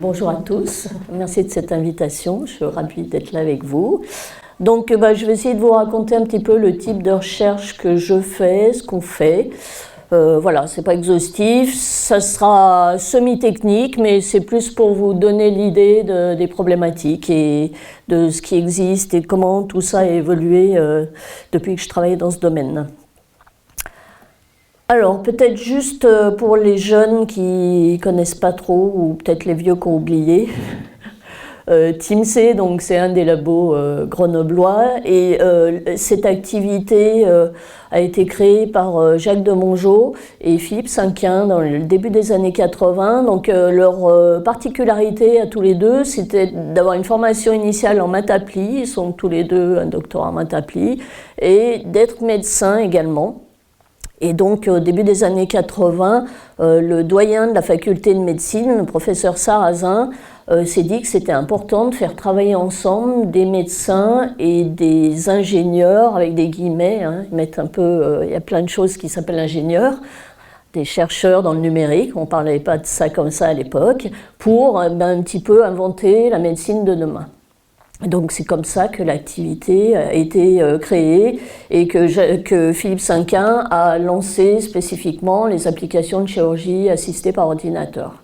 Bonjour à tous, merci de cette invitation, je suis ravie d'être là avec vous. Donc je vais essayer de vous raconter un petit peu le type de recherche que je fais, ce qu'on fait. Voilà, c'est pas exhaustif, ça sera semi-technique, mais c'est plus pour vous donner l'idée des problématiques et de ce qui existe et comment tout ça a évolué depuis que je travaille dans ce domaine. Alors, peut-être juste pour les jeunes qui connaissent pas trop, ou peut-être les vieux qui ont oublié, TIMC, donc c'est un des labos grenoblois, et cette activité a été créée par Jacques Demongeot et Philippe Cinquin dans le début des années 80. Donc leur particularité à tous les deux, c'était d'avoir une formation initiale en maths appli, ils sont tous les deux un doctorat en maths appli, et d'être médecins également. Et donc, au début des années 80, le doyen de la faculté de médecine, le professeur Sarrazin, s'est dit que c'était important de faire travailler ensemble des médecins et des ingénieurs, avec des guillemets, hein, ils mettent un peu, il y a plein de choses qui s'appellent ingénieurs, des chercheurs dans le numérique, on ne parlait pas de ça comme ça à l'époque, pour un petit peu inventer la médecine de demain. Donc c'est comme ça que l'activité a été créée et que Philippe Cinquin a lancé spécifiquement les applications de chirurgie assistée par ordinateur.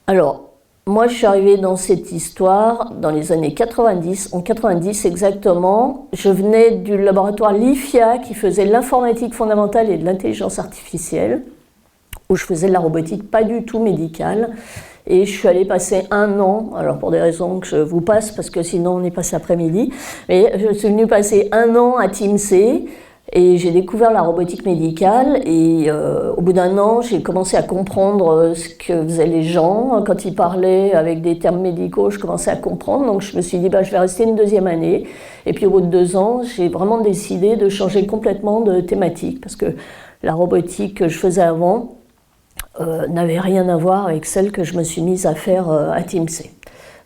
Alors, moi je suis arrivée dans cette histoire dans les années 90, en 90 exactement. Je venais du laboratoire LIFIA qui faisait l'informatique fondamentale et de l'intelligence artificielle, où je faisais de la robotique pas du tout médicale. Et je suis allée passer un an, alors pour des raisons que je vous passe, parce que sinon on est passé après-midi, mais je suis venue passer un an à TIMC et j'ai découvert la robotique médicale et au bout d'un an, j'ai commencé à comprendre ce que faisaient les gens. Quand ils parlaient avec des termes médicaux, je commençais à comprendre, donc je me suis dit je vais rester une deuxième année. Et puis au bout de 2 ans, j'ai vraiment décidé de changer complètement de thématique, parce que la robotique que je faisais avant, n'avait rien à voir avec celle que je me suis mise à faire à TIMC.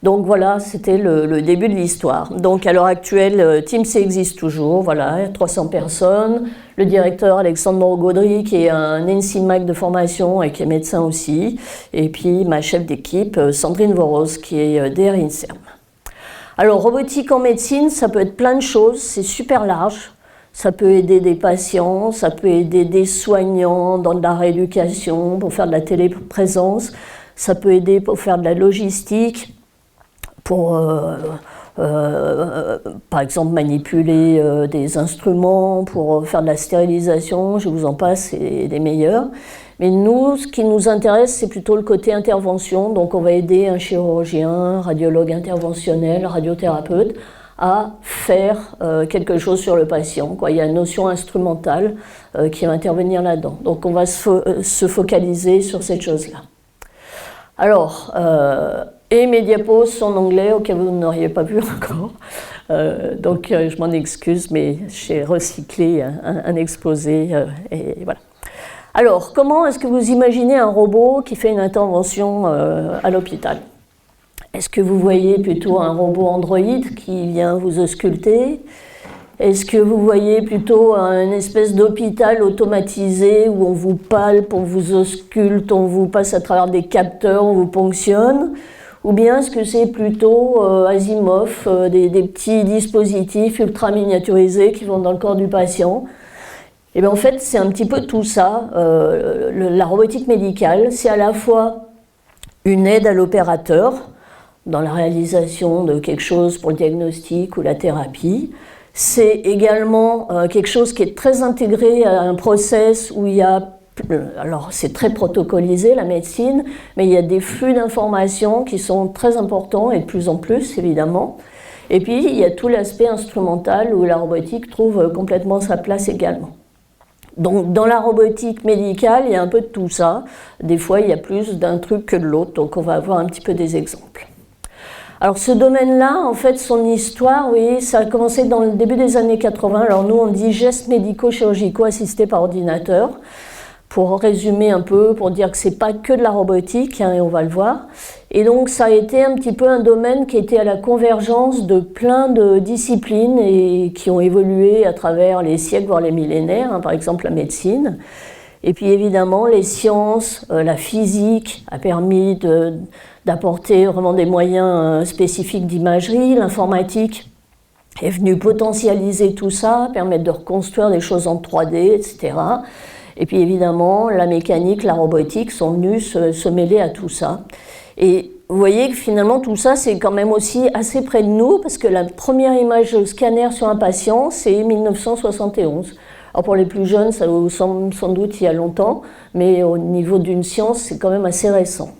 Donc voilà, c'était le début de l'histoire. Donc à l'heure actuelle, TIMC existe toujours, voilà, il y a 300 personnes. Le directeur Alexandre Moreau-Gaudry, qui est un NCMAC de formation et qui est médecin aussi. Et puis ma chef d'équipe, Sandrine Voros, qui est DR INSERM. Alors robotique en médecine, ça peut être plein de choses, c'est super large. Ça peut aider des patients, ça peut aider des soignants dans de la rééducation, pour faire de la téléprésence, ça peut aider pour faire de la logistique, pour par exemple manipuler des instruments, pour faire de la stérilisation, je vous en passe, c'est des meilleurs. Mais nous, ce qui nous intéresse, c'est plutôt le côté intervention, donc on va aider un chirurgien, un radiologue interventionnel, radiothérapeute, à faire quelque chose sur le patient. Il y a une notion instrumentale qui va intervenir là-dedans. Donc on va se focaliser sur cette chose-là. Alors, et mes diapos sont en anglais, au cas où vous n'auriez pas vu encore. Donc je m'en excuse, mais j'ai recyclé un exposé, et voilà. Alors, comment est-ce que vous imaginez un robot qui fait une intervention à l'hôpital ? Est-ce que vous voyez plutôt un robot androïde qui vient vous ausculter? Est-ce que vous voyez plutôt une espèce d'hôpital automatisé où on vous palpe, on vous ausculte, on vous passe à travers des capteurs, on vous ponctionne? Ou bien est-ce que c'est plutôt Asimov, des petits dispositifs ultra miniaturisés qui vont dans le corps du patient? Et bien en fait, c'est un petit peu tout ça. La robotique médicale, c'est à la fois une aide à l'opérateur, dans la réalisation de quelque chose pour le diagnostic ou la thérapie. C'est également quelque chose qui est très intégré à un process où il y a, alors c'est très protocolisé la médecine, mais il y a des flux d'informations qui sont très importants et de plus en plus évidemment. Et puis il y a tout l'aspect instrumental où la robotique trouve complètement sa place également. Donc dans la robotique médicale, il y a un peu de tout ça. Des fois il y a plus d'un truc que de l'autre, donc on va avoir un petit peu des exemples. Alors ce domaine-là, en fait, son histoire, oui, ça a commencé dans le début des années 80. Alors nous, on dit gestes médicaux chirurgicaux assistés par ordinateur, pour résumer un peu, pour dire que c'est pas que de la robotique, hein, et on va le voir. Et donc ça a été un petit peu un domaine qui était à la convergence de plein de disciplines et qui ont évolué à travers les siècles, voire les millénaires, hein, par exemple la médecine. Et puis évidemment, les sciences, la physique a permis d'apporter vraiment des moyens spécifiques d'imagerie. L'informatique est venue potentialiser tout ça, permettre de reconstruire des choses en 3D, etc. Et puis évidemment, la mécanique, la robotique sont venus se mêler à tout ça. Et vous voyez que finalement tout ça c'est quand même aussi assez près de nous, parce que la première image de scanner sur un patient c'est 1971. Alors pour les plus jeunes ça vous semble sans doute il y a longtemps, mais au niveau d'une science c'est quand même assez récent.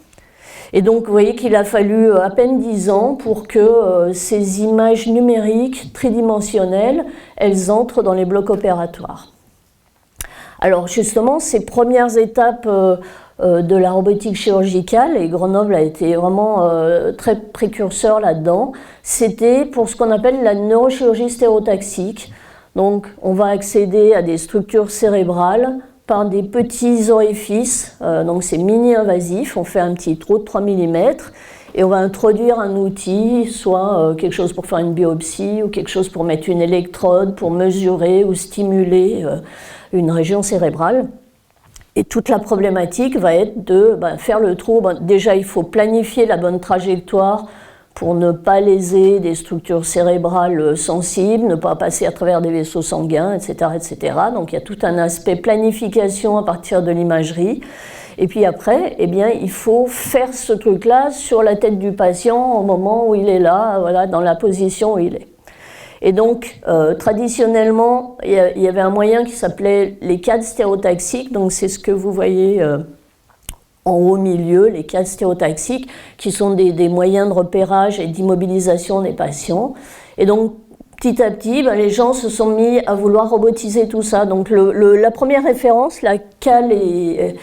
Et donc vous voyez qu'il a fallu à peine 10 ans pour que ces images numériques tridimensionnelles, elles entrent dans les blocs opératoires. Alors justement, ces premières étapes de la robotique chirurgicale, et Grenoble a été vraiment très précurseur là-dedans, c'était pour ce qu'on appelle la neurochirurgie stéréotaxique. Donc on va accéder à des structures cérébrales par des petits orifices, donc c'est mini-invasif, on fait un petit trou de 3 mm, et on va introduire un outil, soit quelque chose pour faire une biopsie, ou quelque chose pour mettre une électrode, pour mesurer ou stimuler une région cérébrale. Et toute la problématique va être de faire le trou. Déjà, il faut planifier la bonne trajectoire pour ne pas léser des structures cérébrales sensibles, ne pas passer à travers des vaisseaux sanguins, etc., etc. Donc il y a tout un aspect planification à partir de l'imagerie. Et puis après, eh bien, il faut faire ce truc-là sur la tête du patient au moment où il est là, voilà, dans la position où il est. Et donc, traditionnellement, il y avait un moyen qui s'appelait les cadres stéréotaxiques. Donc, c'est ce que vous voyez en haut milieu, les cadres stéréotaxiques, qui sont des moyens de repérage et d'immobilisation des patients. Et donc, petit à petit, les gens se sont mis à vouloir robotiser tout ça. Donc la première référence, la Cal et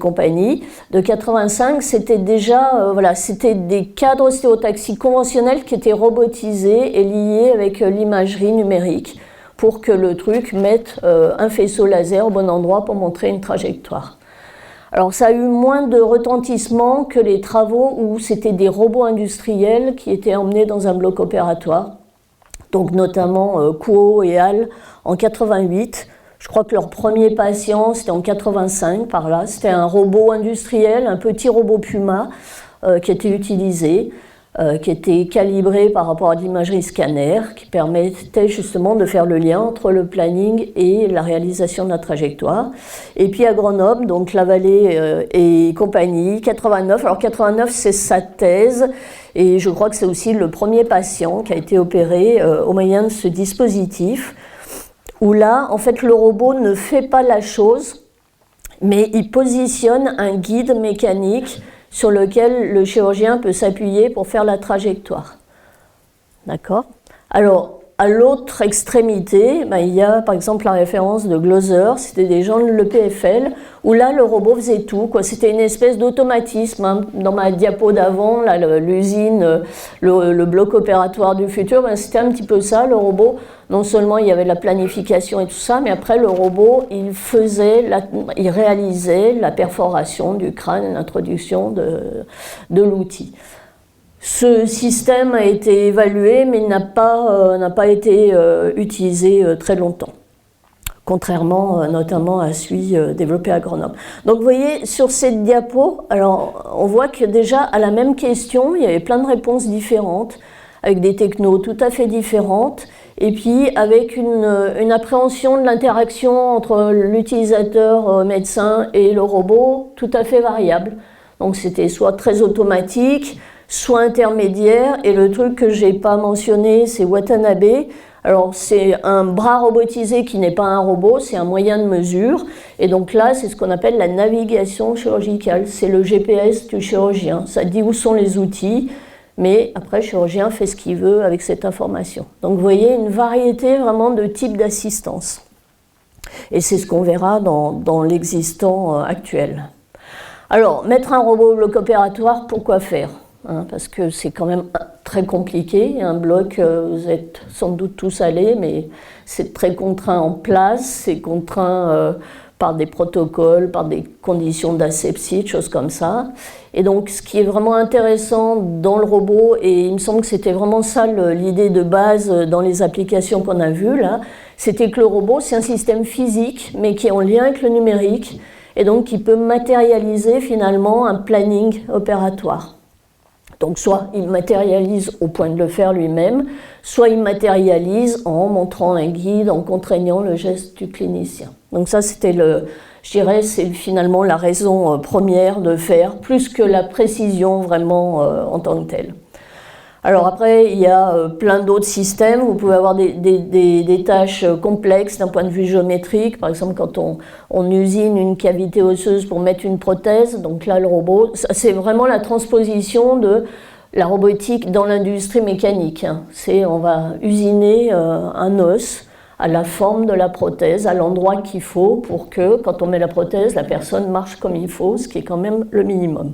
compagnie, de 85, c'était déjà c'était des cadres stéréotaxiques conventionnels qui étaient robotisés et liés avec l'imagerie numérique pour que le truc mette un faisceau laser au bon endroit pour montrer une trajectoire. Alors ça a eu moins de retentissement que les travaux où c'était des robots industriels qui étaient emmenés dans un bloc opératoire. Donc notamment Kuo et Al en 88. Je crois que leur premier patient, c'était en 85 par là. C'était un robot industriel, un petit robot Puma qui était utilisé, qui était calibré par rapport à l'imagerie scanner, qui permettait justement de faire le lien entre le planning et la réalisation de la trajectoire. Et puis à Grenoble, donc La Vallée et compagnie, 89. Alors 89, c'est sa thèse. Et je crois que c'est aussi le premier patient qui a été opéré au moyen de ce dispositif, où là, en fait, le robot ne fait pas la chose, mais il positionne un guide mécanique sur lequel le chirurgien peut s'appuyer pour faire la trajectoire. D'accord ? Alors, à l'autre extrémité, il y a par exemple la référence de Glauser, c'était des gens de l'EPFL, où là le robot faisait tout, quoi. C'était une espèce d'automatisme. Hein. Dans ma diapo d'avant, l'usine, le bloc opératoire du futur, c'était un petit peu ça, le robot. Non seulement il y avait de la planification et tout ça, mais après le robot, il réalisait la perforation du crâne, l'introduction de l'outil. Ce système a été évalué, mais n'a pas été utilisé très longtemps, contrairement notamment à celui développé à Grenoble. Donc vous voyez, sur cette diapo, alors, on voit que déjà à la même question, il y avait plein de réponses différentes, avec des technos tout à fait différentes, et puis avec une appréhension de l'interaction entre l'utilisateur médecin et le robot tout à fait variable. Donc c'était soit très automatique, soit intermédiaire, et le truc que j'ai pas mentionné, c'est Watanabe. Alors c'est un bras robotisé qui n'est pas un robot, c'est un moyen de mesure, et donc là c'est ce qu'on appelle la navigation chirurgicale, c'est le GPS du chirurgien, ça dit où sont les outils, mais après le chirurgien fait ce qu'il veut avec cette information. Donc vous voyez une variété vraiment de types d'assistance, et c'est ce qu'on verra dans l'existant actuel. Alors mettre un robot au bloc opératoire, pourquoi faire ? Parce que c'est quand même très compliqué. Un bloc, vous êtes sans doute tous allés, mais c'est très contraint en place, c'est contraint par des protocoles, par des conditions d'asepsie, choses comme ça. Et donc, ce qui est vraiment intéressant dans le robot, et il me semble que c'était vraiment ça l'idée de base dans les applications qu'on a vues là, c'était que le robot, c'est un système physique, mais qui est en lien avec le numérique, et donc qui peut matérialiser finalement un planning opératoire. Donc soit il matérialise au point de le faire lui-même, soit il matérialise en montrant un guide, en contraignant le geste du clinicien. Donc ça c'était je dirais, c'est finalement la raison première de faire, plus que la précision vraiment en tant que telle. Alors après, il y a plein d'autres systèmes. Vous pouvez avoir des tâches complexes d'un point de vue géométrique. Par exemple, quand on usine une cavité osseuse pour mettre une prothèse, donc là, le robot, c'est vraiment la transposition de la robotique dans l'industrie mécanique. On va usiner un os à la forme de la prothèse, à l'endroit qu'il faut pour que, quand on met la prothèse, la personne marche comme il faut, ce qui est quand même le minimum.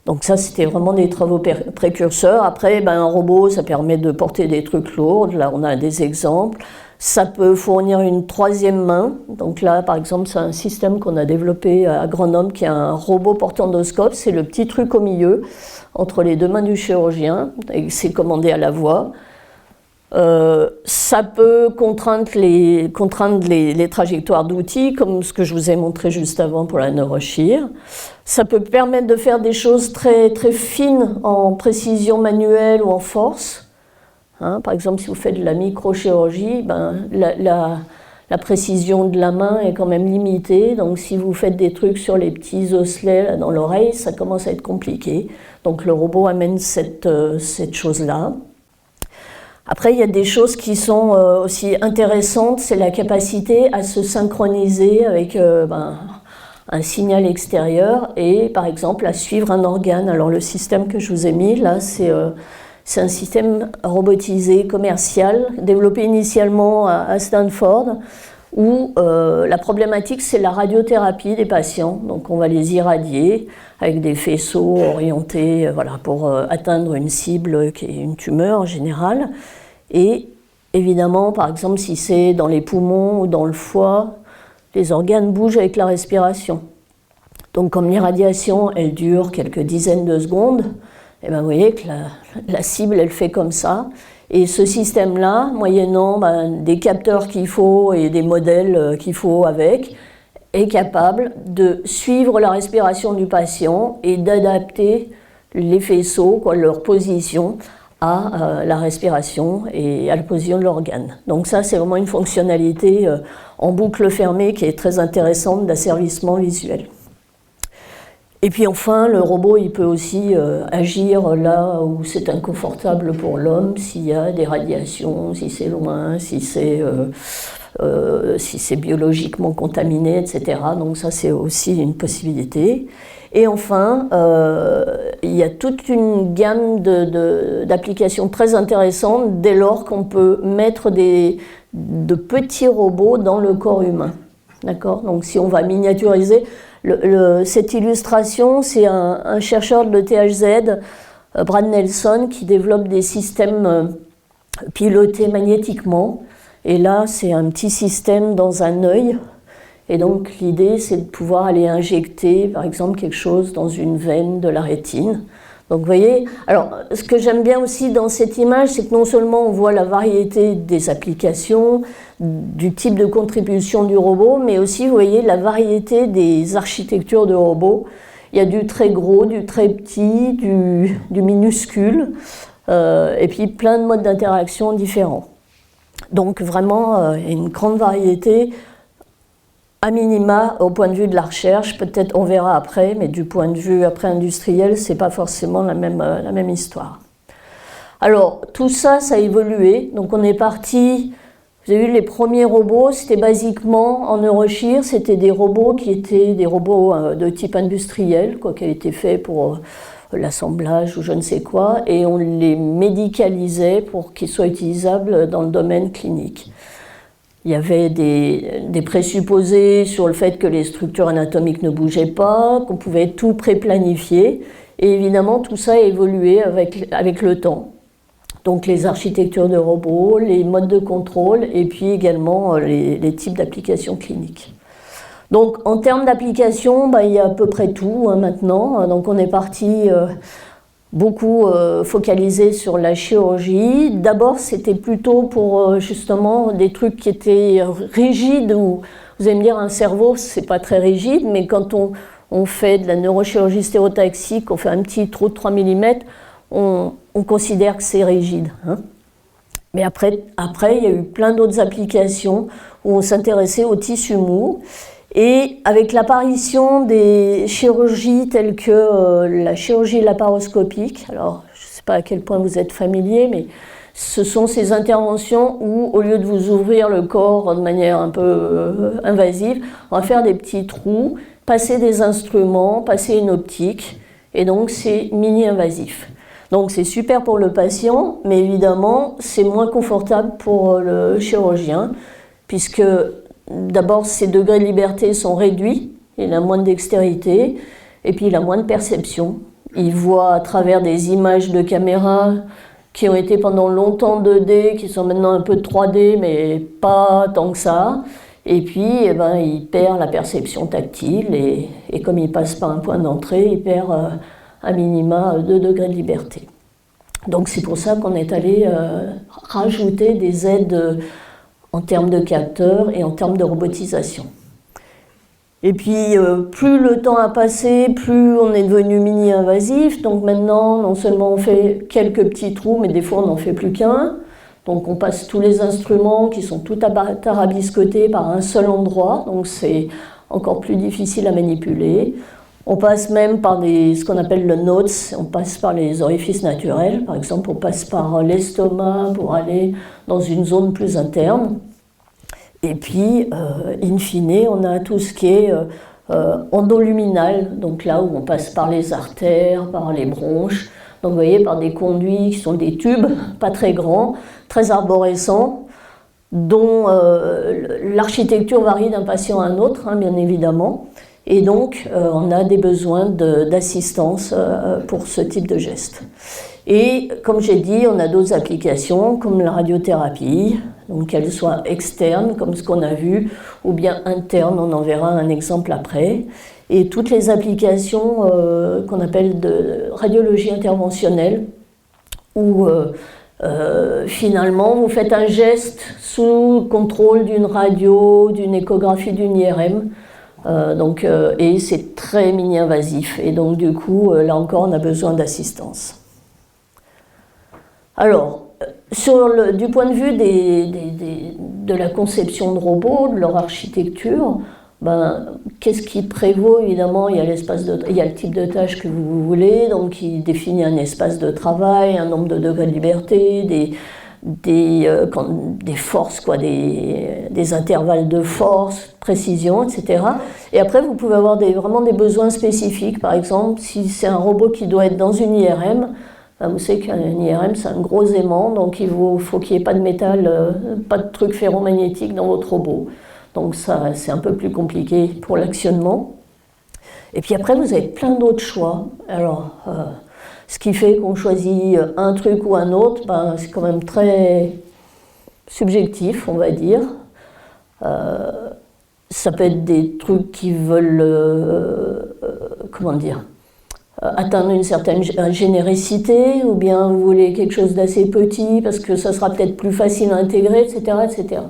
Donc ça, c'était vraiment des travaux précurseurs. Après, un robot, ça permet de porter des trucs lourds. Là, on a des exemples. Ça peut fournir une troisième main. Donc là, par exemple, c'est un système qu'on a développé à Grenoble qui est un robot portendoscope. C'est le petit truc au milieu, entre les deux mains du chirurgien, et c'est commandé à la voix. Ça peut contraindre les trajectoires d'outils, comme ce que je vous ai montré juste avant pour la neurochir. Ça peut permettre de faire des choses très, très fines en précision manuelle ou en force. Par exemple, si vous faites de la microchirurgie, la précision de la main est quand même limitée. Donc si vous faites des trucs sur les petits osselets là, dans l'oreille, ça commence à être compliqué. Donc le robot amène cette chose-là. Après, il y a des choses qui sont aussi intéressantes, c'est la capacité à se synchroniser avec un signal extérieur et, par exemple, à suivre un organe. Alors, le système que je vous ai mis, là, c'est un système robotisé commercial, développé initialement à Stanford, où la problématique, c'est la radiothérapie des patients. Donc, on va les irradier avec des faisceaux orientés pour atteindre une cible qui est une tumeur en général. Et évidemment, par exemple, si c'est dans les poumons ou dans le foie, les organes bougent avec la respiration. Donc, comme l'irradiation, elle dure quelques dizaines de secondes, et vous voyez que la cible, elle fait comme ça. Et ce système-là, moyennant des capteurs qu'il faut et des modèles qu'il faut avec, est capable de suivre la respiration du patient et d'adapter les faisceaux, leur position, à la respiration et à la position de l'organe. Donc ça, c'est vraiment une fonctionnalité en boucle fermée qui est très intéressante d'asservissement visuel. Et puis enfin, le robot, il peut aussi agir là où c'est inconfortable pour l'homme, s'il y a des radiations, si c'est loin, si c'est biologiquement contaminé, etc. Donc ça, c'est aussi une possibilité. Et enfin, il y a toute une gamme d'applications très intéressantes dès lors qu'on peut mettre de petits robots dans le corps humain. D'accord ? Donc si on va miniaturiser, cette illustration, c'est un chercheur de l'ETHZ, Brad Nelson, qui développe des systèmes pilotés magnétiquement. Et là, c'est un petit système dans un œil. Et donc l'idée, c'est de pouvoir aller injecter, par exemple, quelque chose dans une veine de la rétine. Donc vous voyez, alors ce que j'aime bien aussi dans cette image, c'est que non seulement on voit la variété des applications, du type de contribution du robot, mais aussi vous voyez la variété des architectures de robots. Il y a du très gros, du très petit, du minuscule, et puis plein de modes d'interaction différents. Donc vraiment, il y a une grande variété. À minima, au point de vue de la recherche, peut-être on verra après, mais du point de vue après industriel, c'est pas forcément la même histoire. Alors, tout ça, ça a évolué. Donc on est parti, vous avez vu les premiers robots, c'était basiquement en neurochir, c'était des robots qui étaient des robots de type industriel, qui avaient été faits pour l'assemblage ou je ne sais quoi, et on les médicalisait pour qu'ils soient utilisables dans le domaine clinique. Il y avait des présupposés sur le fait que les structures anatomiques ne bougeaient pas, qu'on pouvait tout pré-planifier. Et évidemment, tout ça a évolué avec le temps. Donc les architectures de robots, les modes de contrôle et puis également les types d'applications cliniques. Donc en termes d'applications, il y a à peu près tout maintenant. Donc on est parti beaucoup focalisé sur la chirurgie. D'abord, c'était plutôt pour justement des trucs qui étaient rigides où Vous allez me dire, un cerveau, c'est pas très rigide, mais quand on fait de la neurochirurgie stéréotaxique, on fait un petit trou de 3 mm, on considère que c'est rigide. Hein. Mais après, il y a eu plein d'autres applications où on s'intéressait aux tissus mous. Et avec l'apparition des chirurgies telles que la chirurgie laparoscopique, alors je ne sais pas à quel point vous êtes familier, mais ce sont ces interventions où, au lieu de vous ouvrir le corps de manière un peu invasive, on va faire des petits trous, passer des instruments, passer une optique, et donc c'est mini-invasif. Donc c'est super pour le patient, mais évidemment c'est moins confortable pour le chirurgien, puisque d'abord ses degrés de liberté sont réduits, il a moins de dextérité, et puis il a moins de perception. Il voit à travers des images de caméra qui ont été pendant longtemps 2D, qui sont maintenant un peu de 3D, mais pas tant que ça. Et puis, il perd la perception tactile, et comme il passe par un point d'entrée, il perd à minima 2 degrés de liberté. Donc c'est pour ça qu'on est allé rajouter des aides en termes de capteurs et en termes de robotisation. Et puis, plus le temps a passé, plus on est devenu mini-invasif. Donc maintenant, non seulement on fait quelques petits trous, mais des fois on n'en fait plus qu'un. Donc on passe tous les instruments qui sont tout tarabiscotés par un seul endroit. Donc c'est encore plus difficile à manipuler. On passe même par ce qu'on appelle le NOTS, on passe par les orifices naturels. Par exemple, on passe par l'estomac pour aller dans une zone plus interne. Et puis, in fine, on a tout ce qui est endoluminal, donc là où on passe par les artères, par les bronches. Donc vous voyez, par des conduits qui sont des tubes, pas très grands, très arborescents, dont l'architecture varie d'un patient à un autre, hein, bien évidemment. Et donc, on a des besoins d'assistance pour ce type de geste. Et comme j'ai dit, on a d'autres applications comme la radiothérapie, donc qu'elle soit externe, comme ce qu'on a vu, ou bien interne, on en verra un exemple après. Et toutes les applications qu'on appelle de radiologie interventionnelle, où finalement vous faites un geste sous contrôle d'une radio, d'une échographie, d'une IRM, et c'est très mini-invasif. Et donc du coup, là encore, on a besoin d'assistance. Alors, du point de vue de la conception de robots, de leur architecture, qu'est-ce qui prévaut? Évidemment, il y a le type de tâche que vous voulez, donc il définit un espace de travail, un nombre de degrés de liberté, des forces, des intervalles de force, précision, etc. Et après, vous pouvez avoir vraiment des besoins spécifiques. Par exemple, si c'est un robot qui doit être dans une IRM, vous savez qu'un IRM, c'est un gros aimant, donc il faut qu'il n'y ait pas de métal, pas de truc ferromagnétique dans votre robot. Donc ça, c'est un peu plus compliqué pour l'actionnement. Et puis après, vous avez plein d'autres choix. Alors, ce qui fait qu'on choisit un truc ou un autre, c'est quand même très subjectif, on va dire. Ça peut être des trucs qui veulent, atteindre une certaine généricité, ou bien vous voulez quelque chose d'assez petit parce que ça sera peut-être plus facile à intégrer, etc., etc.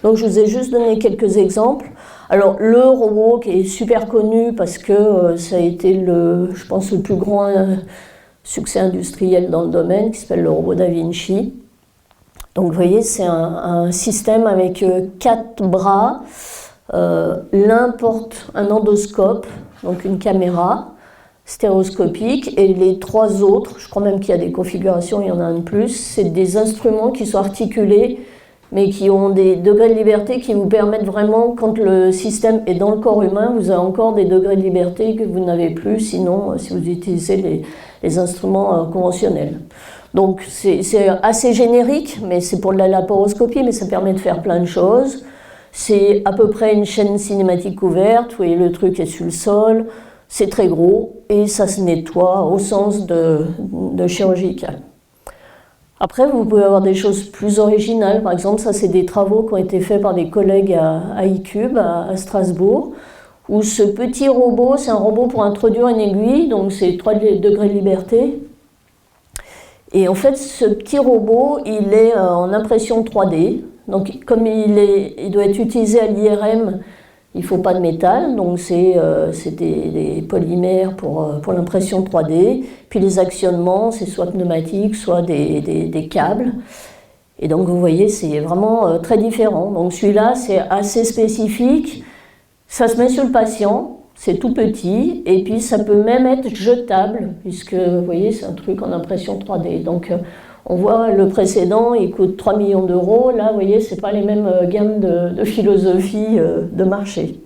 Donc je vous ai juste donné quelques exemples. Alors le robot qui est super connu parce que ça a été je pense le plus grand succès industriel dans le domaine, qui s'appelle le robot Da Vinci. Donc vous voyez, c'est un système avec 4 bras. L'un porte un endoscope, donc une caméra stéréoscopique, et les 3 autres, je crois même qu'il y a des configurations, il y en a un de plus, c'est des instruments qui sont articulés, mais qui ont des degrés de liberté qui vous permettent vraiment, quand le système est dans le corps humain, vous avez encore des degrés de liberté que vous n'avez plus, sinon, si vous utilisez les instruments conventionnels. Donc c'est assez générique, mais c'est pour de la laparoscopie, mais ça permet de faire plein de choses. C'est à peu près une chaîne cinématique ouverte, vous voyez, le truc est sur le sol, c'est très gros et ça se nettoie au sens de chirurgical. Après, vous pouvez avoir des choses plus originales. Par exemple, ça, c'est des travaux qui ont été faits par des collègues à iCube, à Strasbourg, où ce petit robot, c'est un robot pour introduire une aiguille, donc c'est 3 degrés de liberté. Et en fait, ce petit robot, il est en impression 3D. Donc, comme il doit être utilisé à l'IRM, Il ne faut pas de métal, donc c'est des polymères pour l'impression 3D. Puis les actionnements, c'est soit pneumatique, soit des câbles. Et donc vous voyez, c'est vraiment très différent. Donc celui-là, c'est assez spécifique. Ça se met sur le patient, c'est tout petit, et puis ça peut même être jetable, puisque vous voyez, c'est un truc en impression 3D. Donc on voit le précédent, il coûte 3 millions d'euros. Là, vous voyez, ce n'est pas les mêmes gammes de philosophie de marché.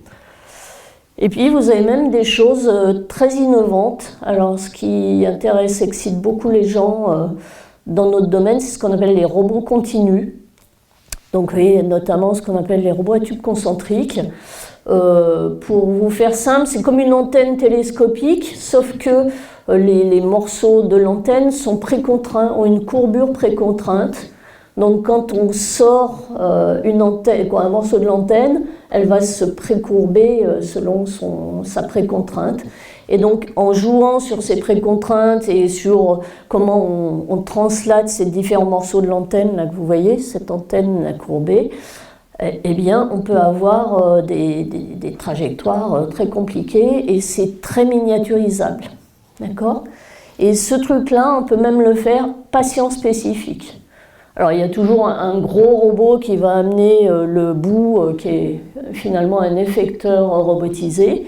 Et puis, vous avez même des choses très innovantes. Alors, ce qui intéresse, excite beaucoup les gens dans notre domaine, c'est ce qu'on appelle les robots continus. Donc, vous voyez, notamment ce qu'on appelle les robots à tubes concentriques. Pour vous faire simple, c'est comme une antenne télescopique, sauf que les morceaux de l'antenne sont précontraints, ont une courbure précontrainte. Donc quand on sort une antenne, un morceau de l'antenne, elle va se précourber selon sa précontrainte. Et donc en jouant sur ces précontraintes et sur comment on translate ces différents morceaux de l'antenne, là que vous voyez, cette antenne courbée, eh bien, on peut avoir des trajectoires très compliquées et c'est très miniaturisable. D'accord ? Et ce truc-là, on peut même le faire patient spécifique. Alors, il y a toujours un gros robot qui va amener le bout qui est finalement un effecteur robotisé.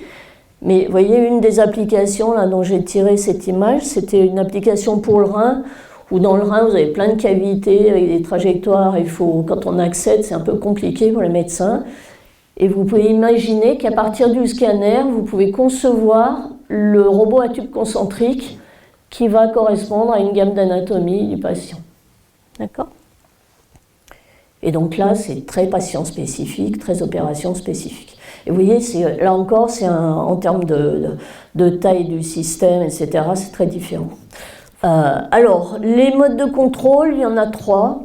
Mais vous voyez, une des applications là, dont j'ai tiré cette image, c'était une application pour le rein, où dans le rein, vous avez plein de cavités avec des trajectoires. Quand on accède, c'est un peu compliqué pour les médecins. Et vous pouvez imaginer qu'à partir du scanner, vous pouvez concevoir le robot à tube concentrique qui va correspondre à une gamme d'anatomie du patient. D'accord ? Et donc là, c'est très patient spécifique, très opération spécifique. Et vous voyez, là encore, en termes de taille du système, etc., c'est très différent. Alors, les modes de contrôle, il y en a 3.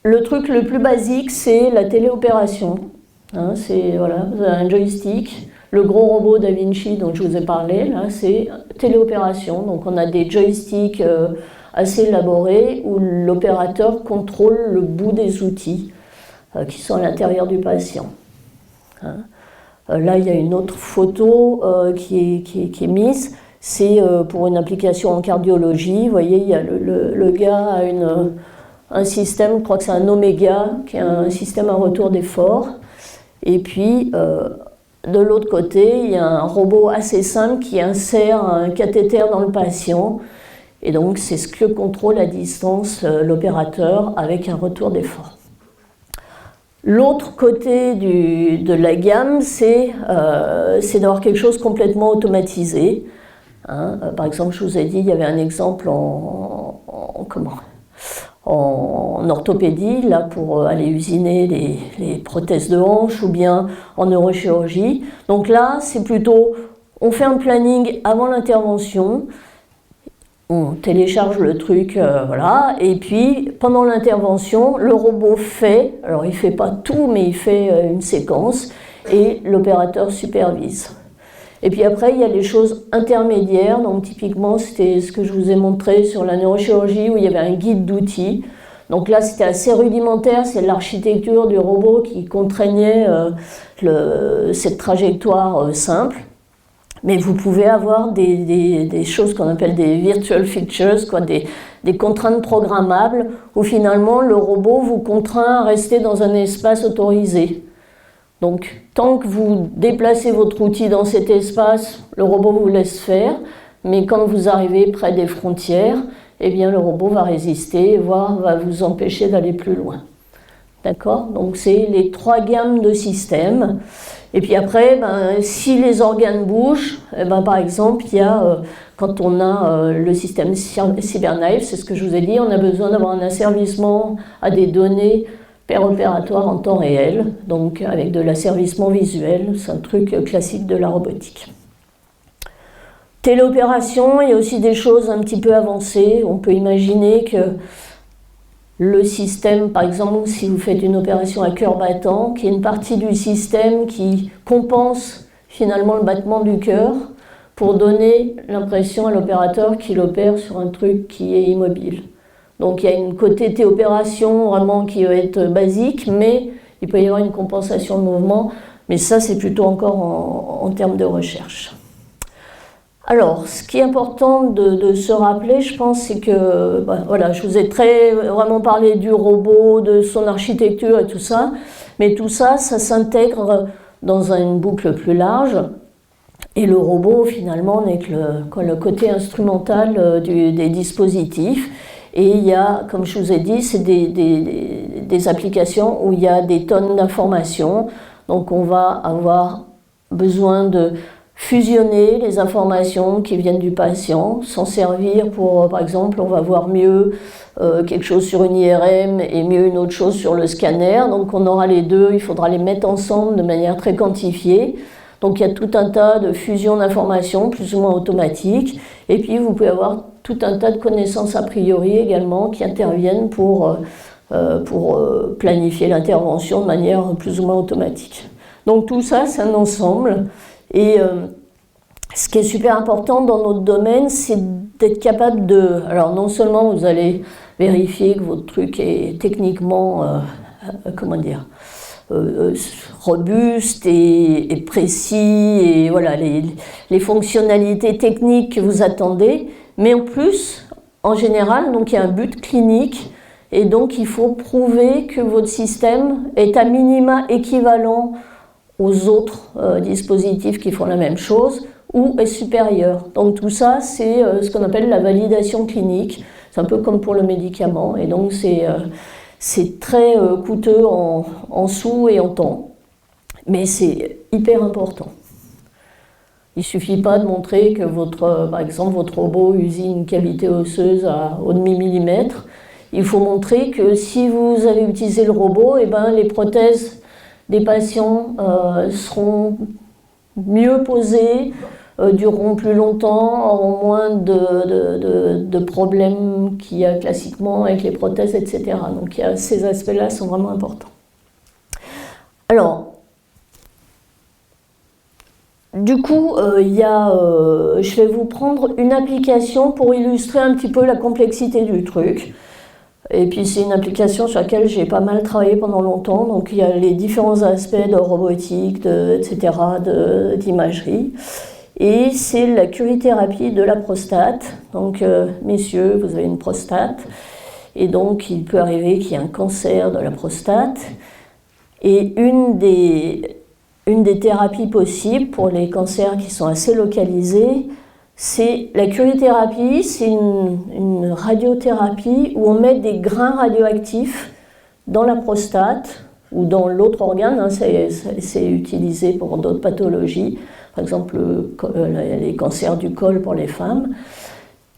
Le truc le plus basique, c'est la téléopération. Voilà, vous avez un joystick. Le gros robot Da Vinci dont je vous ai parlé, là, c'est téléopération. Donc, on a des joysticks assez élaborés où l'opérateur contrôle le bout des outils qui sont à l'intérieur du patient. Là, il y a une autre photo qui est mise. C'est pour une application en cardiologie. Vous voyez, il y a le gars a un système, je crois que c'est un Omega, qui est un système à retour d'effort. Et puis, de l'autre côté, il y a un robot assez simple qui insère un cathéter dans le patient. Et donc, c'est ce que contrôle à distance l'opérateur avec un retour d'effort. L'autre côté de la gamme, c'est d'avoir quelque chose complètement automatisé. Par exemple, je vous ai dit, il y avait un exemple en orthopédie, là, pour aller usiner les prothèses de hanche, ou bien en neurochirurgie. Donc là, c'est plutôt, on fait un planning avant l'intervention, on télécharge le truc, voilà, et puis pendant l'intervention, le robot fait, alors il ne fait pas tout, mais il fait une séquence, et l'opérateur supervise. Et puis après, il y a les choses intermédiaires, donc typiquement, c'était ce que je vous ai montré sur la neurochirurgie, où il y avait un guide d'outils. Donc là, c'était assez rudimentaire, c'est l'architecture du robot qui contraignait cette trajectoire simple. Mais vous pouvez avoir des choses qu'on appelle des virtual features, des contraintes programmables, où finalement le robot vous contraint à rester dans un espace autorisé. Donc, tant que vous déplacez votre outil dans cet espace, le robot vous laisse faire, mais quand vous arrivez près des frontières, eh bien, le robot va résister, voire va vous empêcher d'aller plus loin. D'accord ? Donc, c'est les 3 gammes de systèmes. Et puis après, si les organes bougent, par exemple, il y a, quand on a le système CyberKnife, c'est ce que je vous ai dit, on a besoin d'avoir un asservissement à des données opératoire en temps réel, donc avec de l'asservissement visuel, c'est un truc classique de la robotique. Téléopération, il y a aussi des choses un petit peu avancées. On peut imaginer que le système, par exemple, si vous faites une opération à cœur battant, qu'il y ait une partie du système qui compense finalement le battement du cœur pour donner l'impression à l'opérateur qu'il opère sur un truc qui est immobile. Donc il y a une côté téopération vraiment qui va être basique, mais il peut y avoir une compensation de mouvement Mais ça, c'est plutôt encore en termes de recherche. Alors, ce qui est important de se rappeler, je pense, c'est que, voilà, je vous ai vraiment parlé du robot, de son architecture et tout ça, mais tout ça, ça s'intègre dans une boucle plus large, et le robot, finalement, n'est que le côté instrumental des dispositifs, et il y a, comme je vous ai dit, c'est des applications où il y a des tonnes d'informations, donc on va avoir besoin de fusionner les informations qui viennent du patient, s'en servir pour, par exemple, on va voir mieux quelque chose sur une IRM et mieux une autre chose sur le scanner. Donc on aura les deux, il faudra les mettre ensemble de manière très quantifiée. Donc il y a tout un tas de fusions d'informations, plus ou moins automatiques. Et puis vous pouvez avoir tout un tas de connaissances a priori également qui interviennent pour planifier l'intervention de manière plus ou moins automatique. Donc tout ça, c'est un ensemble. Et ce qui est super important dans notre domaine, c'est d'être capable de... Alors non seulement vous allez vérifier que votre truc est techniquement, robuste et précis, et voilà, les fonctionnalités techniques que vous attendez, mais en plus, en général, donc il y a un but clinique, et donc il faut prouver que votre système est à minima équivalent aux autres dispositifs qui font la même chose, ou est supérieur. Donc tout ça, c'est ce qu'on appelle la validation clinique. C'est un peu comme pour le médicament, et donc c'est très coûteux en sous et en temps, mais c'est hyper important. Il ne suffit pas de montrer que par exemple, votre robot usine une cavité osseuse au demi-millimètre. Il faut montrer que si vous avez utilisé le robot, eh ben, les prothèses des patients seront mieux posées, dureront plus longtemps, auront moins de problèmes qu'il y a classiquement avec les prothèses, etc. Donc ces aspects-là sont vraiment importants. Alors, du coup, je vais vous prendre une application pour illustrer un petit peu la complexité du truc. Et puis c'est une application sur laquelle j'ai pas mal travaillé pendant longtemps, donc il y a les différents aspects de robotique, etc., d'imagerie. Et c'est la curithérapie de la prostate. Donc messieurs, vous avez une prostate, et donc il peut arriver qu'il y ait un cancer de la prostate. Et une des thérapies possibles pour les cancers qui sont assez localisés, c'est la curithérapie, c'est une radiothérapie où on met des grains radioactifs dans la prostate ou dans l'autre organe, hein, c'est utilisé pour d'autres pathologies, par exemple les cancers du col pour les femmes.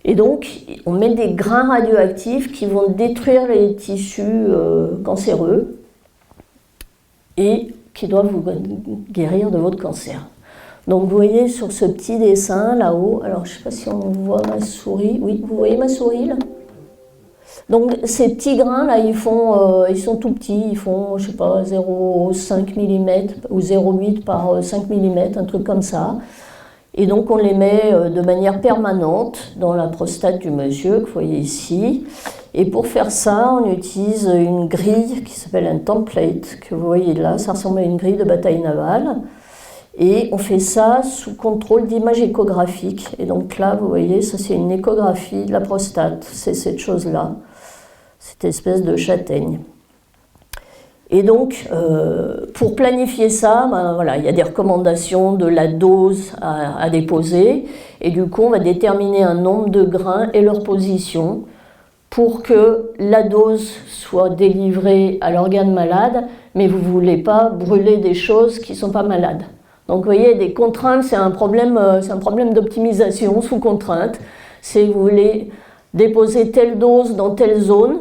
Et donc on met des grains radioactifs qui vont détruire les tissus cancéreux et qui doivent vous guérir de votre cancer. Donc vous voyez sur ce petit dessin là-haut, alors je ne sais pas si on voit ma souris, oui, vous voyez ma souris là? Donc ces petits grains là, ils sont tout petits, ils font, je sais pas, 0,5 mm ou 0,8 par 5 mm, un truc comme ça. Et donc on les met de manière permanente dans la prostate du monsieur, que vous voyez ici. Et pour faire ça, on utilise une grille qui s'appelle un template, que vous voyez là, ça ressemble à une grille de bataille navale. Et on fait ça sous contrôle d'image échographique. Et donc là, vous voyez, ça c'est une échographie de la prostate. C'est cette chose-là, cette espèce de châtaigne. Et donc, pour planifier ça, voilà, il y a des recommandations de la dose à déposer. Et du coup, on va déterminer un nombre de grains et leur position pour que la dose soit délivrée à l'organe malade, mais vous ne voulez pas brûler des choses qui ne sont pas malades. Donc vous voyez, des contraintes, c'est un problème d'optimisation sous contrainte. C'est vous voulez déposer telle dose dans telle zone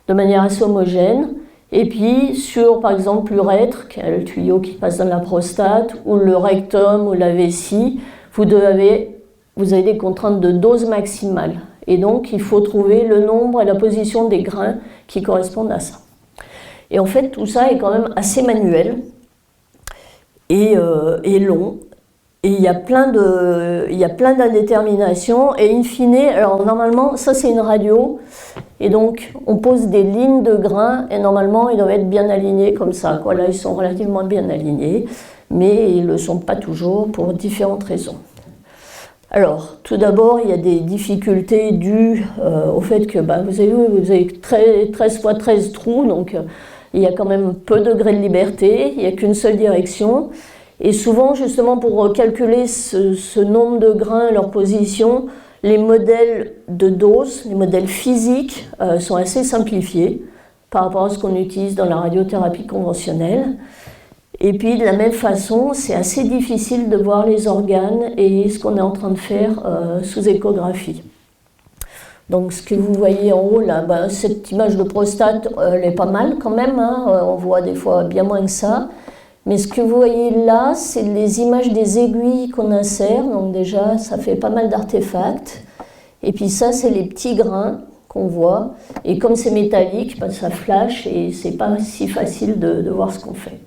de manière assez homogène, et puis sur par exemple l'urètre, qui est le tuyau qui passe dans la prostate, ou le rectum ou la vessie, vous avez des contraintes de dose maximale. Et donc il faut trouver le nombre et la position des grains qui correspondent à ça. Et en fait tout ça est quand même assez manuel. Et long. Et il y a plein d'indéterminations. Et in fine, alors normalement, ça c'est une radio. Et donc, on pose des lignes de grains. Et normalement, ils doivent être bien alignés comme ça, quoi. Là, ils sont relativement bien alignés. Mais ils ne le sont pas toujours pour différentes raisons. Alors, tout d'abord, il y a des difficultés dues au fait que, vous avez 13 fois 13 trous, donc il y a quand même peu de degrés de liberté, il n'y a qu'une seule direction. Et souvent, justement, pour calculer ce nombre de grains et leur position, les modèles de dose, les modèles physiques, sont assez simplifiés par rapport à ce qu'on utilise dans la radiothérapie conventionnelle. Et puis, de la même façon, c'est assez difficile de voir les organes et ce qu'on est en train de faire sous échographie. Donc, ce que vous voyez en haut, là, cette image de prostate, elle est pas mal quand même, hein, on voit des fois bien moins que ça. Mais ce que vous voyez là, c'est les images des aiguilles qu'on insère, donc déjà, ça fait pas mal d'artefacts. Et puis ça, c'est les petits grains qu'on voit. Et comme c'est métallique, ça flash et c'est pas si facile de voir ce qu'on fait.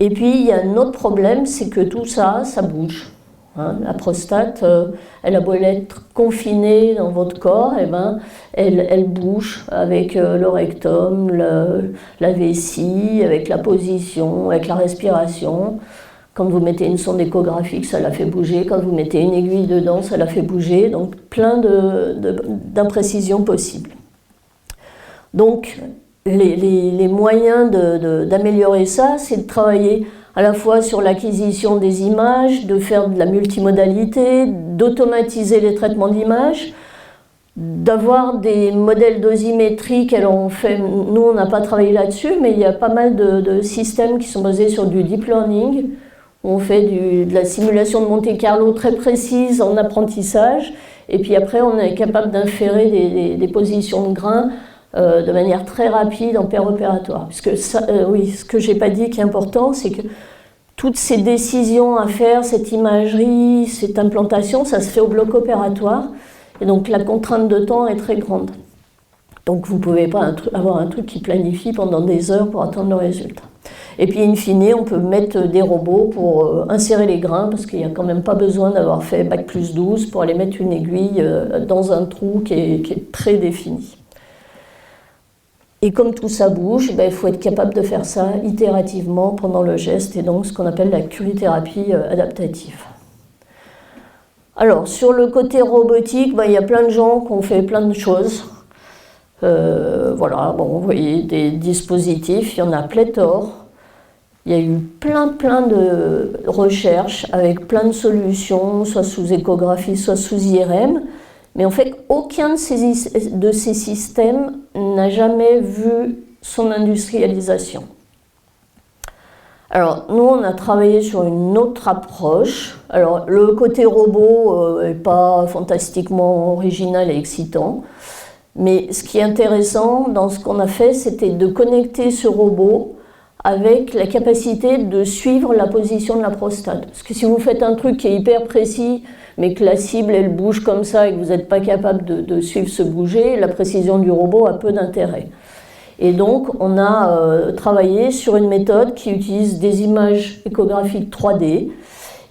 Et puis, il y a un autre problème, c'est que tout ça, ça bouge. Hein, la prostate, elle a beau être confinée dans votre corps, elle bouge avec le rectum, la vessie, avec la position, avec la respiration. Quand vous mettez une sonde échographique, ça la fait bouger. Quand vous mettez une aiguille dedans, ça la fait bouger. Donc, plein d'imprécisions possibles. Donc, les moyens d'améliorer ça, c'est de travailler à la fois sur l'acquisition des images, de faire de la multimodalité, d'automatiser les traitements d'images, d'avoir des modèles dosimétriques. Alors nous, on n'a pas travaillé là-dessus, mais il y a pas mal de systèmes qui sont basés sur du deep learning, où on fait de la simulation de Monte-Carlo très précise en apprentissage, et puis après, on est capable d'inférer des positions de grains de manière très rapide en péropératoire. Parce que ce que je n'ai pas dit qui est important, c'est que toutes ces décisions à faire, cette imagerie, cette implantation, ça se fait au bloc opératoire. Et donc la contrainte de temps est très grande. Donc vous ne pouvez pas avoir un truc qui planifie pendant des heures pour attendre le résultat. Et puis in fine, on peut mettre des robots pour insérer les grains, parce qu'il n'y a quand même pas besoin d'avoir fait Bac+12 pour aller mettre une aiguille dans un trou qui est très défini. Et comme tout ça bouge, il faut être capable de faire ça itérativement pendant le geste, et donc ce qu'on appelle la curithérapie adaptative. Alors, sur le côté robotique, il y a plein de gens qui ont fait plein de choses. Voilà, vous voyez des dispositifs, il y en a pléthore. Il y a eu plein de recherches avec plein de solutions, soit sous échographie, soit sous IRM. Mais en fait, aucun de ces systèmes n'a jamais vu son industrialisation. Alors, nous, on a travaillé sur une autre approche. Alors, le côté robot n'est pas fantastiquement original et excitant. Mais ce qui est intéressant dans ce qu'on a fait, c'était de connecter ce robot avec la capacité de suivre la position de la prostate. Parce que si vous faites un truc qui est hyper précis, mais que la cible, elle bouge comme ça et que vous n'êtes pas capable de suivre ce bouger, la précision du robot a peu d'intérêt. Et donc, on a travaillé sur une méthode qui utilise des images échographiques 3D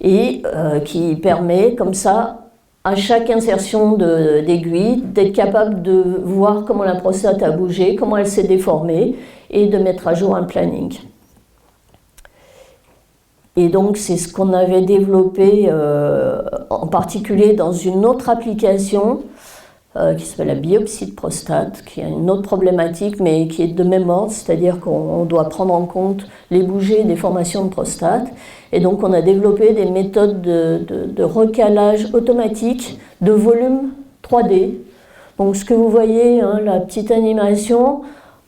et qui permet, comme ça, à chaque insertion d'aiguille, d'être capable de voir comment la prostate a bougé, comment elle s'est déformée, et de mettre à jour un planning. Et donc, c'est ce qu'on avait développé en particulier dans une autre application qui s'appelle la biopsie de prostate, qui est une autre problématique, mais qui est de même ordre, c'est-à-dire qu'on doit prendre en compte les bougées des formations de prostate. Et donc, on a développé des méthodes de recalage automatique de volume 3D. Donc, ce que vous voyez, la petite animation,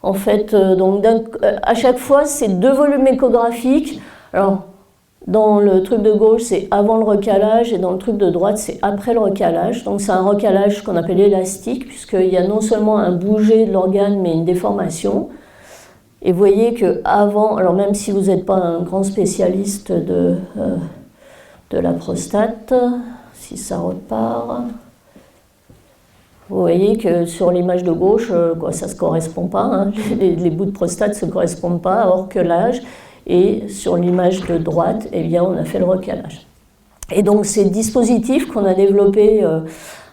en fait, à chaque fois, c'est 2 volumes échographiques. Alors, dans le truc de gauche, c'est avant le recalage, et dans le truc de droite, c'est après le recalage. Donc c'est un recalage qu'on appelle élastique, puisqu'il y a non seulement un bouger de l'organe, mais une déformation. Et vous voyez qu'avant, alors même si vous n'êtes pas un grand spécialiste de la prostate, si ça repart, vous voyez que sur l'image de gauche, ça ne se correspond pas, les bouts de prostate ne se correspondent pas, or que l'âge. et sur l'image de droite, eh bien, on a fait le recalage. Et donc ces dispositifs qu'on a développés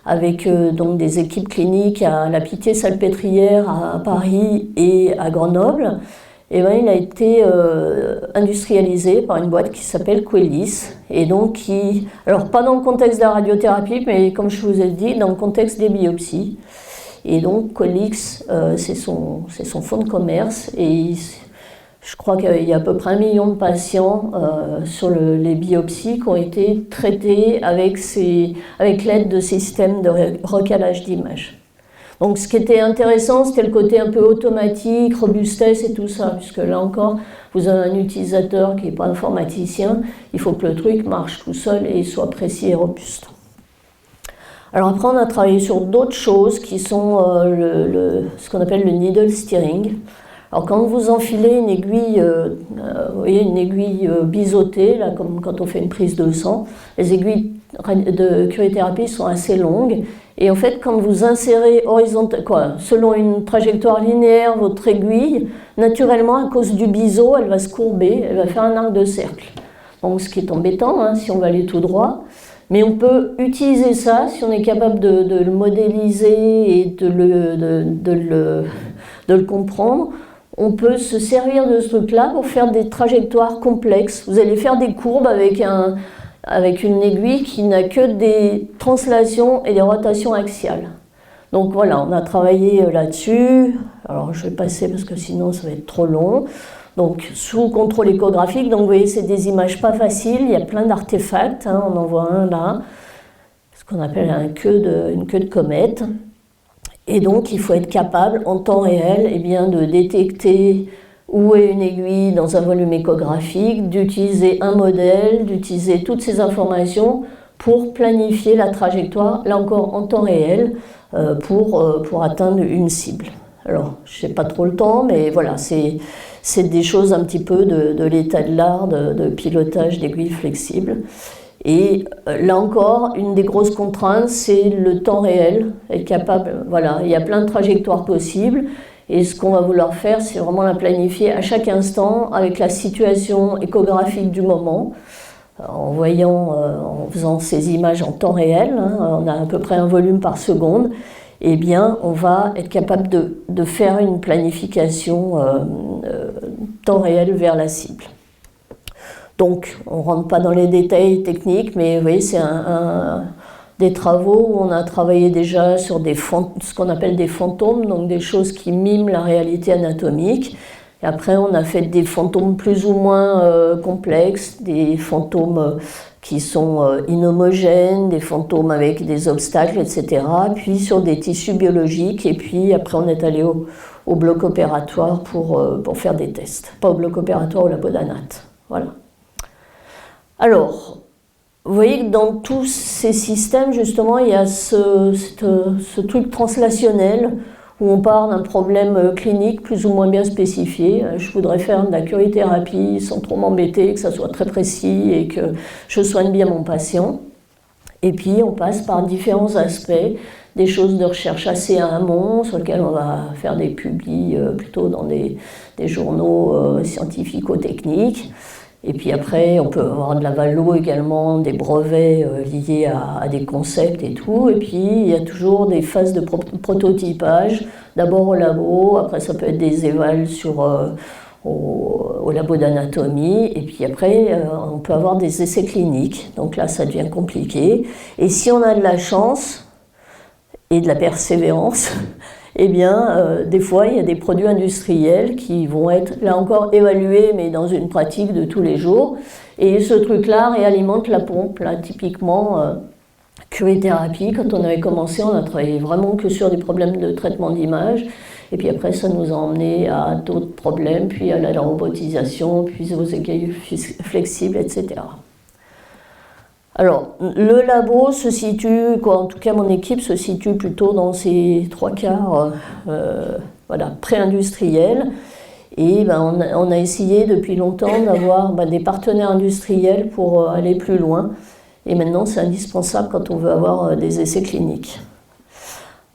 avec donc des équipes cliniques à la Pitié-Salpêtrière, à Paris et à Grenoble, eh bien, il a été industrialisé par une boîte qui s'appelle Quellis, et donc alors pas dans le contexte de la radiothérapie, mais comme je vous ai dit, dans le contexte des biopsies. Et donc Quellis, c'est son fonds de commerce, et je crois qu'il y a à peu près 1 million de patients sur les biopsies qui ont été traités avec l'aide de systèmes de recalage d'images. Donc ce qui était intéressant, c'était le côté un peu automatique, robustesse et tout ça, puisque là encore, vous avez un utilisateur qui n'est pas informaticien, il faut que le truc marche tout seul et soit précis et robuste. Alors après, on a travaillé sur d'autres choses qui sont ce qu'on appelle le needle steering. Alors quand vous enfilez une aiguille, vous voyez une aiguille biseautée, là, comme quand on fait une prise de sang, les aiguilles de cryothérapie sont assez longues. Et en fait, quand vous insérez selon une trajectoire linéaire votre aiguille, naturellement, à cause du biseau, elle va se courber, elle va faire un arc de cercle. Donc, ce qui est embêtant, hein, si on va aller tout droit. Mais on peut utiliser ça, si on est capable de le modéliser et de le comprendre. On peut se servir de ce truc-là pour faire des trajectoires complexes. Vous allez faire des courbes avec une aiguille qui n'a que des translations et des rotations axiales. Donc voilà, on a travaillé là-dessus. Alors je vais passer parce que sinon ça va être trop long. Donc sous contrôle échographique, donc vous voyez c'est des images pas faciles, il y a plein d'artefacts, hein, on en voit un là, ce qu'on appelle une queue de comète. Et donc il faut être capable en temps réel de détecter où est une aiguille dans un volume échographique, d'utiliser un modèle, d'utiliser toutes ces informations pour planifier la trajectoire, là encore en temps réel, pour atteindre une cible. Alors, je n'ai pas trop le temps, mais voilà, c'est des choses un petit peu de l'état de l'art, de pilotage d'aiguilles flexibles. Et là encore, une des grosses contraintes, c'est le temps réel, être capable, voilà, il y a plein de trajectoires possibles. Et ce qu'on va vouloir faire, c'est vraiment la planifier à chaque instant avec la situation échographique du moment, en faisant ces images en temps réel, hein, on a à peu près un volume par seconde, eh bien on va être capable de faire une planification temps réel vers la cible. Donc on ne rentre pas dans les détails techniques, mais vous voyez, c'est des travaux où on a travaillé déjà sur ce qu'on appelle des fantômes, donc des choses qui miment la réalité anatomique. Et après, on a fait des fantômes plus ou moins complexes, des fantômes qui sont inhomogènes, des fantômes avec des obstacles, etc. Puis sur des tissus biologiques, et puis après, on est allé au bloc opératoire pour faire des tests. Pas au bloc opératoire, au labo d'Anat. Voilà. Alors, vous voyez que dans tous ces systèmes, justement, il y a ce truc translationnel où on part d'un problème clinique plus ou moins bien spécifié. Je voudrais faire de la cryothérapie sans trop m'embêter, que ça soit très précis et que je soigne bien mon patient. Et puis, on passe par différents aspects, des choses de recherche assez amont, sur lesquelles on va faire des publis plutôt dans des journaux scientifico-techniques. Et puis après, on peut avoir de la valo également, des brevets liés à des concepts et tout. Et puis, il y a toujours des phases de prototypage, d'abord au labo, après ça peut être des évals au labo d'anatomie. Et puis après, on peut avoir des essais cliniques. Donc là, ça devient compliqué. Et si on a de la chance et de la persévérance, eh bien, des fois, il y a des produits industriels qui vont être, là encore, évalués, mais dans une pratique de tous les jours. Et ce truc-là réalimente la pompe. Là, typiquement, cryothérapie, quand on avait commencé, on a travaillé vraiment que sur des problèmes de traitement d'image. Et puis après, ça nous a emmené à d'autres problèmes, puis à la robotisation, puis aux aiguilles flexibles, etc. Alors, le labo se situe, en tout cas mon équipe se situe plutôt dans ces 3 quarts pré-industriels. Et on a essayé depuis longtemps d'avoir des partenaires industriels pour aller plus loin. Et maintenant, c'est indispensable quand on veut avoir des essais cliniques.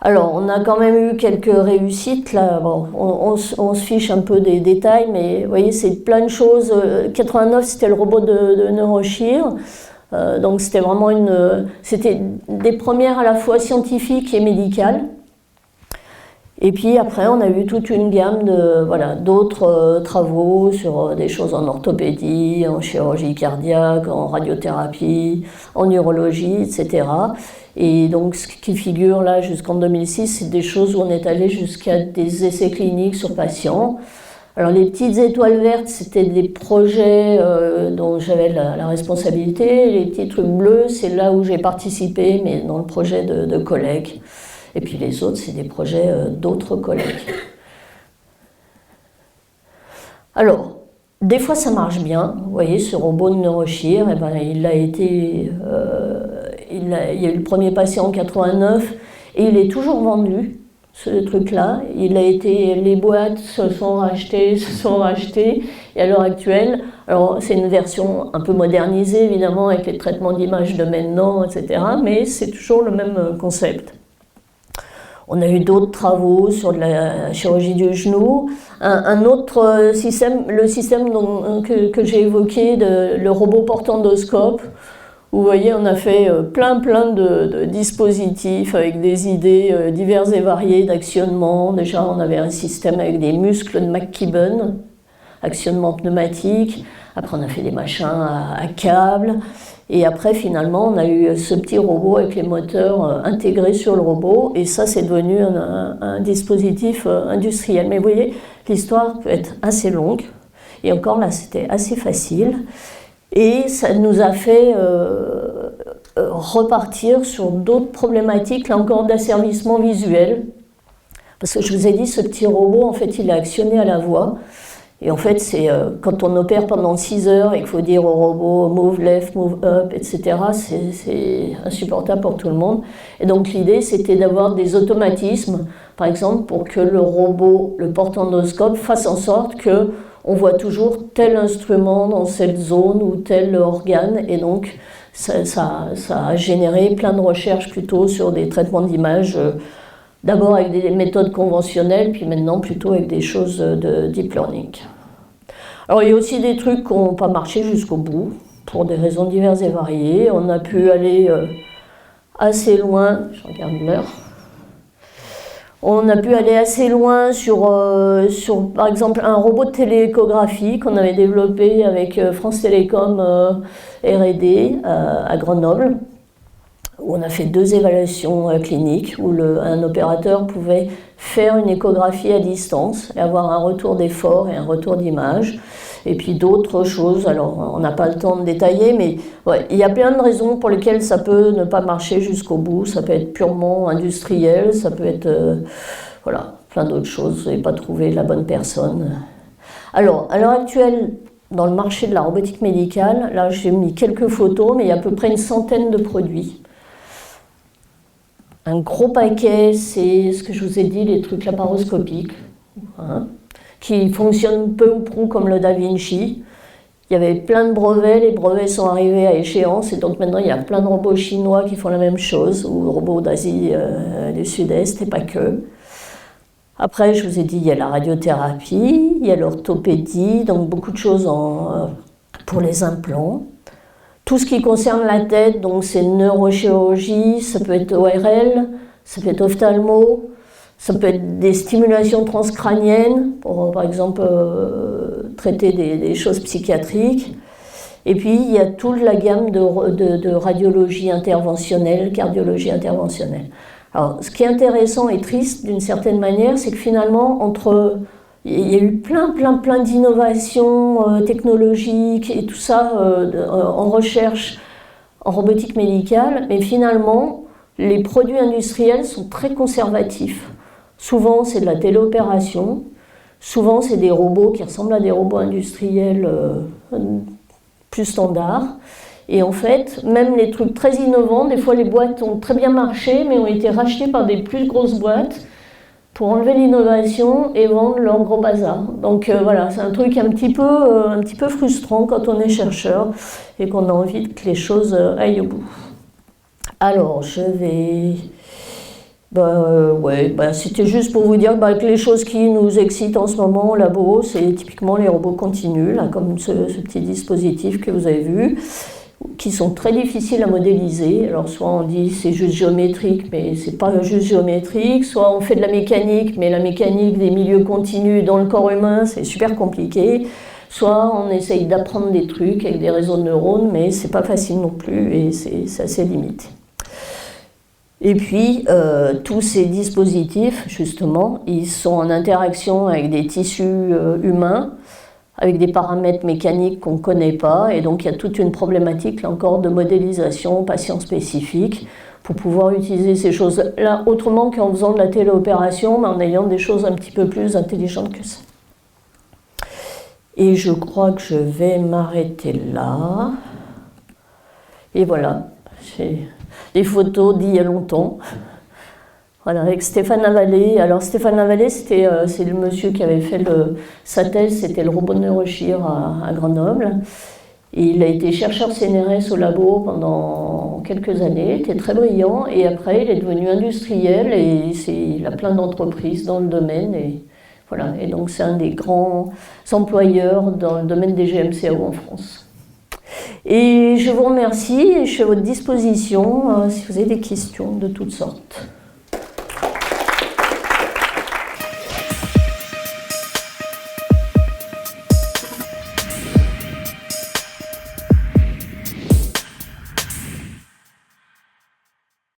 Alors, on a quand même eu quelques réussites, là. Bon, on se fiche un peu des détails, mais vous voyez, c'est plein de choses. 89, c'était le robot de Neurochir. Donc, c'était vraiment c'était des premières à la fois scientifiques et médicales. Et puis après, on a eu toute une gamme d'autres travaux sur des choses en orthopédie, en chirurgie cardiaque, en radiothérapie, en neurologie, etc. Et donc, ce qui figure là jusqu'en 2006, c'est des choses où on est allé jusqu'à des essais cliniques sur patients. Alors, les petites étoiles vertes, c'était des projets dont j'avais la responsabilité. Les petits trucs bleus, c'est là où j'ai participé, mais dans le projet de collègues. Et puis les autres, c'est des projets d'autres collègues. Alors, des fois ça marche bien. Vous voyez, ce robot de Neurochir, eh ben, il y a eu le premier patient en 89 et il est toujours vendu, ce truc-là. Les boîtes se sont rachetées. Et à l'heure actuelle, alors c'est une version un peu modernisée évidemment avec les traitements d'image de maintenant, etc. Mais c'est toujours le même concept. On a eu d'autres travaux sur la chirurgie du genou. Un autre système, le système que j'ai évoqué, le robot portendoscope, où vous voyez, on a fait plein de dispositifs avec des idées diverses et variées d'actionnement. Déjà, on avait un système avec des muscles de McKibben, actionnement pneumatique. Après, on a fait des machins à câbles. Et après, finalement, on a eu ce petit robot avec les moteurs intégrés sur le robot. Et ça, c'est devenu un dispositif industriel. Mais vous voyez, l'histoire peut être assez longue. Et encore là, c'était assez facile. Et ça nous a fait repartir sur d'autres problématiques, là encore, d'asservissement visuel. Parce que je vous ai dit, ce petit robot, en fait, il est actionné à la voix. Et en fait, c'est quand on opère pendant 6 heures et qu'il faut dire au robot move left, move up, etc., c'est insupportable pour tout le monde. Et donc l'idée, c'était d'avoir des automatismes, par exemple, pour que le robot, le portendoscope, fasse en sorte qu'on voit toujours tel instrument dans cette zone ou tel organe. Et donc, ça a généré plein de recherches plutôt sur des traitements d'image, d'abord avec des méthodes conventionnelles, puis maintenant plutôt avec des choses de deep learning. Alors il y a aussi des trucs qui n'ont pas marché jusqu'au bout, pour des raisons diverses et variées. On a pu aller assez loin, je regarde l'heure. On a pu aller assez loin sur par exemple, un robot de télééchographie qu'on avait développé avec France Télécom R&D à Grenoble, où on a fait 2 évaluations cliniques, où un opérateur pouvait faire une échographie à distance et avoir un retour d'effort et un retour d'image. Et puis d'autres choses, alors on n'a pas le temps de détailler, mais ouais, il y a plein de raisons pour lesquelles ça peut ne pas marcher jusqu'au bout. Ça peut être purement industriel, ça peut être plein d'autres choses, vous n'avez pas trouvé la bonne personne. Alors, à l'heure actuelle, dans le marché de la robotique médicale, là j'ai mis quelques photos, mais il y a à peu près une centaine de produits. Un gros paquet, c'est ce que je vous ai dit, les trucs laparoscopiques, qui fonctionnent peu ou prou comme le Da Vinci. Il y avait plein de brevets, les brevets sont arrivés à échéance, et donc maintenant il y a plein de robots chinois qui font la même chose, ou robots d'Asie du Sud-Est, et pas que. Après, je vous ai dit, il y a la radiothérapie, il y a l'orthopédie, donc beaucoup de choses pour les implants. Tout ce qui concerne la tête, donc c'est neurochirurgie, ça peut être ORL, ça peut être ophtalmo, ça peut être des stimulations transcrâniennes pour, par exemple, traiter des choses psychiatriques. Et puis, il y a toute la gamme de radiologie interventionnelle, cardiologie interventionnelle. Alors, ce qui est intéressant et triste d'une certaine manière, c'est que finalement, il y a eu plein d'innovations technologiques et tout ça en recherche, en robotique médicale, mais finalement, les produits industriels sont très conservatifs. Souvent, c'est de la téléopération, souvent, c'est des robots qui ressemblent à des robots industriels plus standards. Et en fait, même les trucs très innovants, des fois les boîtes ont très bien marché, mais ont été rachetées par des plus grosses boîtes pour enlever l'innovation et vendre leur gros bazar. Donc voilà, c'est un truc un petit peu frustrant quand on est chercheur et qu'on a envie que les choses aillent au bout. Alors, je vais Ouais, c'était juste pour vous dire que les choses qui nous excitent en ce moment au labo, c'est typiquement les robots continus, là, comme ce petit dispositif que vous avez vu, qui sont très difficiles à modéliser. Alors soit on dit c'est juste géométrique, mais c'est pas juste géométrique, soit on fait de la mécanique, mais la mécanique des milieux continus dans le corps humain, c'est super compliqué, soit on essaye d'apprendre des trucs avec des réseaux de neurones, mais c'est pas facile non plus et c'est assez limité. Et puis, tous ces dispositifs, justement, ils sont en interaction avec des tissus humains, avec des paramètres mécaniques qu'on ne connaît pas, et donc il y a toute une problématique, là encore, de modélisation patient spécifique pour pouvoir utiliser ces choses-là autrement qu'en faisant de la téléopération, mais en ayant des choses un petit peu plus intelligentes que ça. Et je crois que je vais m'arrêter là. Et voilà, j'ai des photos d'il y a longtemps. Voilà, avec Stéphane Lavalée. Alors Stéphane Lavalée, c'est le monsieur qui avait fait sa thèse, c'était le robot de neurochir à Grenoble. Et il a été chercheur CNRS au labo pendant quelques années, il était très brillant, et après il est devenu industriel et il a plein d'entreprises dans le domaine. Et voilà, et donc c'est un des grands employeurs dans le domaine des GMCAO en France. Et je vous remercie et je suis à votre disposition si vous avez des questions de toutes sortes.